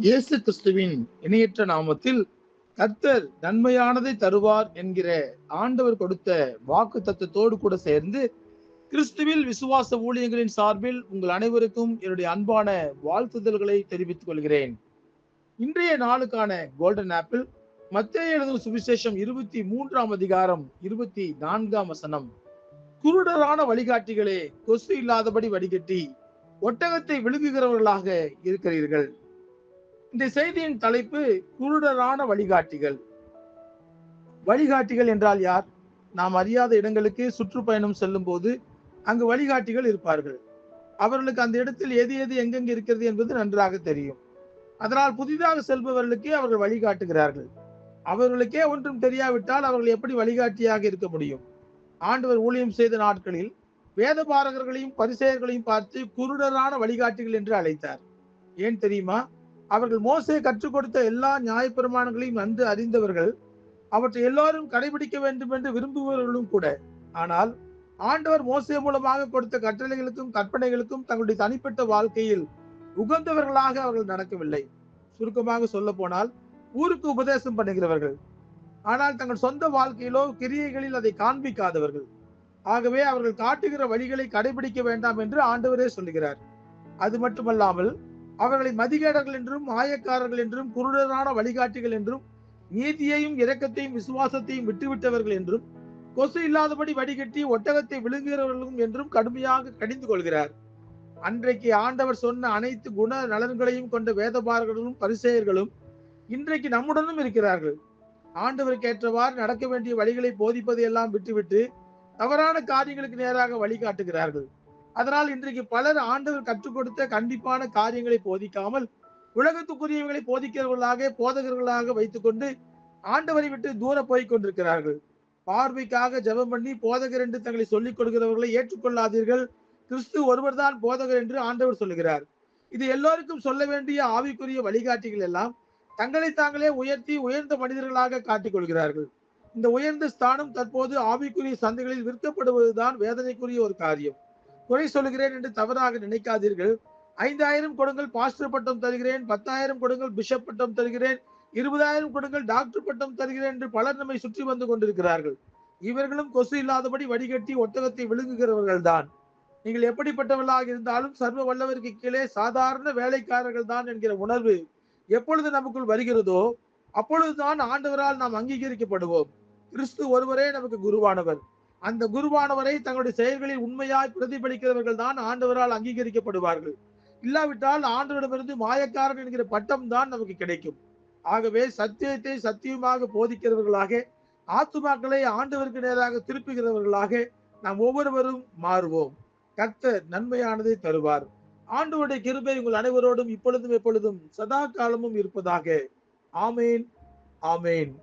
இயேசு கிறிஸ்துவின் இணையற்ற நாமத்தில் கர்த்தர் நன்மையானதை தருவார் என்கிற ஆண்டவர் கொடுத்த வாக்கு தத்தத்தோடு கூட சேர்ந்து கிறிஸ்துவில் விசுவாச ஊழியங்களின் சார்பில் உங்கள் அனைவருக்கும் என்னுடைய அன்பான வாழ்த்துதல்களை தெரிவித்துக் கொள்கிறேன். இன்றைய நாளுக்கான கோல்டன் ஆப்பிள் மத்தேயு எழுதின சுவிசேஷம் 23ஆம் அதிகாரம் 24ஆம் வசனம். குருடரான வழிகாட்டிகளே, கொசு இல்லாதபடி வடிகட்டி ஒட்டகத்தை விழுங்குகிறவர்களாக இருக்கிறீர்கள். இந்த செய்தியின் தலைப்பு குருடரான வழிகாட்டிகள். வழிகாட்டிகள் என்றால் யார்? நாம் அறியாத இடங்களுக்கு சுற்றுப்பயணம் செல்லும் போது அங்கு வழிகாட்டிகள் இருப்பார்கள். அவர்களுக்கு அந்த இடத்தில் எது எது எங்கெங்கு இருக்கிறது என்பது நன்றாக தெரியும். அதனால் புதிதாக செல்பவர்களுக்கே அவர்கள் வழிகாட்டுகிறார்கள். அவர்களுக்கே ஒன்றும் தெரியாவிட்டால் அவர்கள் எப்படி வழிகாட்டியாக இருக்க முடியும்? ஆண்டவர் ஊழியம் செய்த நாட்களில் வேதபாரகர்களையும் பரிசேயர்களையும் பார்த்து குருடரான வழிகாட்டிகள் என்று அழைத்தார். ஏன் தெரியுமா? அவர்கள் மோசே கற்றுக் கொடுத்த எல்லா நியாயப்பிரமாணங்களையும் நன்கு அறிந்தவர்கள், அவற்றை எல்லாரும் கடைபிடிக்க வேண்டும் என்று விரும்புபவர்களும் கூட. ஆனால் ஆண்டவர் மோசே மூலமாக கொடுத்த கட்டளைகளுக்கும் கற்பனைகளுக்கும் தங்களுடைய தனிப்பட்ட வாழ்க்கையில் உகந்தவர்களாக அவர்கள் நடக்கவில்லை. சுருக்கமாக சொல்ல போனால் ஊருக்கு உபதேசம் பண்ணுகிறவர்கள், ஆனால் தங்கள் சொந்த வாழ்க்கையிலோ கிரியைகளில் அதை காண்பிக்காதவர்கள். ஆகவே அவர்கள் காட்டுகிற வழிகளை கடைபிடிக்க வேண்டாம் என்று ஆண்டவரே சொல்லுகிறார். அது மட்டுமல்லாமல் அவர்களை மதிகேடர்கள் என்றும் மாயக்காரர்கள் என்றும் குருடரான வழிகாட்டிகள் என்றும் நீதியையும் இரக்கத்தையும் விசுவாசத்தையும் விட்டுவிட்டவர்கள் என்றும் கொசு இல்லாதபடி வடிகட்டி ஒட்டகத்தை விழுங்குகிறவர்களும் என்றும் கடுமையாக கடிந்து கொள்கிறார். அன்றைக்கு ஆண்டவர் சொன்ன அனைத்து குண நலன்களையும் கொண்ட வேதபாரகர்களும் பரிசேயர்களும் இன்றைக்கு நம்முடனும் இருக்கிறார்கள். ஆண்டவருக்கு ஏற்றவாறு நடக்க வேண்டிய வழிகளை போதிப்பதை எல்லாம் விட்டுவிட்டு தவறான காரியங்களுக்கு நேராக வழிகாட்டுகிறார்கள். அதனால் இன்றைக்கு பலர் ஆண்டவர் கற்றுக் கொடுத்த கண்டிப்பான காரியங்களை போதிக்காமல் உலகத்துக்குரியவர்களை போதிக்கிறவர்களாக போதகர்களாக வைத்துக் கொண்டு ஆண்டவரை விட்டு தூர போய் கொண்டிருக்கிறார்கள். பார்வைக்காக ஜெபம் பண்ணி போதகர் என்று தங்களை சொல்லிக் கொடுக்கிறவர்களை ஏற்றுக்கொள்ளாதீர்கள், கிறிஸ்து ஒருவர் தான் போதகர் என்று ஆண்டவர் சொல்லுகிறார். இது எல்லோருக்கும் சொல்ல வேண்டிய ஆவிக்குரிய வழிகாட்டிகள் எல்லாம் தங்களை தாங்களே உயர்த்தி உயர்ந்த மனிதர்களாக காட்டிக் கொள்கிறார்கள். இந்த உயர்ந்த ஸ்தானம் தற்போது ஆவிக்குரிய சந்தைகளில் விற்கப்படுவதுதான் வேதனைக்குரிய ஒரு காரியம். குறை சொல்லுகிறேன் என்று தவறாக நினைக்காதீர்கள். 5000 கொடுங்கள் பாஸ்டர் பட்டம் தருகிறேன், 10,000 கொடுங்கள் பிஷப் பட்டம் தருகிறேன், 20,000 கொடுங்கள் டாக்டர் பட்டம் தருகிறேன் என்று பலர் நம்மை சுற்றி வந்து கொண்டிருக்கிறார்கள். இவர்களும் கொசு இல்லாதபடி வடிகட்டி ஒட்டகத்தை விழுங்குகிறவர்கள் தான். நீங்கள் எப்படிப்பட்டவர்களாக இருந்தாலும் சர்வ வல்லவருக்கு கீழே சாதாரண வேலைக்காரர்கள் தான் என்கிற உணர்வு எப்பொழுது நமக்குள் வருகிறதோ அப்பொழுதுதான் ஆண்டவரால் நாம் அங்கீகரிக்கப்படுவோம். கிறிஸ்து ஒருவரே நமக்கு குருவானவர். அந்த குருவானவரை தங்களுடைய செயல்களில் உண்மையாய் பிரதிபலிக்கிறவர்கள் தான் ஆண்டவரால் அங்கீகரிக்கப்படுவார்கள். இல்லாவிட்டால் ஆண்டவரிடமிருந்து மாயக்காரன் என்கிற பட்டம் தான் நமக்கு கிடைக்கும். ஆகவே சத்தியத்தை சத்தியமாக போதிக்கிறவர்களாக, ஆத்துமாக்களை ஆண்டவருக்கு நேராக திருப்புகிறவர்களாக நாம் ஒவ்வொருவரும் மாறுவோம். கர்த்தர் நன்மையானதை தருவார். ஆண்டவருடைய கிருபை உங்கள் அனைவரோடும் இப்பொழுதும் எப்பொழுதும் சதா காலமும் இருப்பதாக. ஆமேன், ஆமேன்.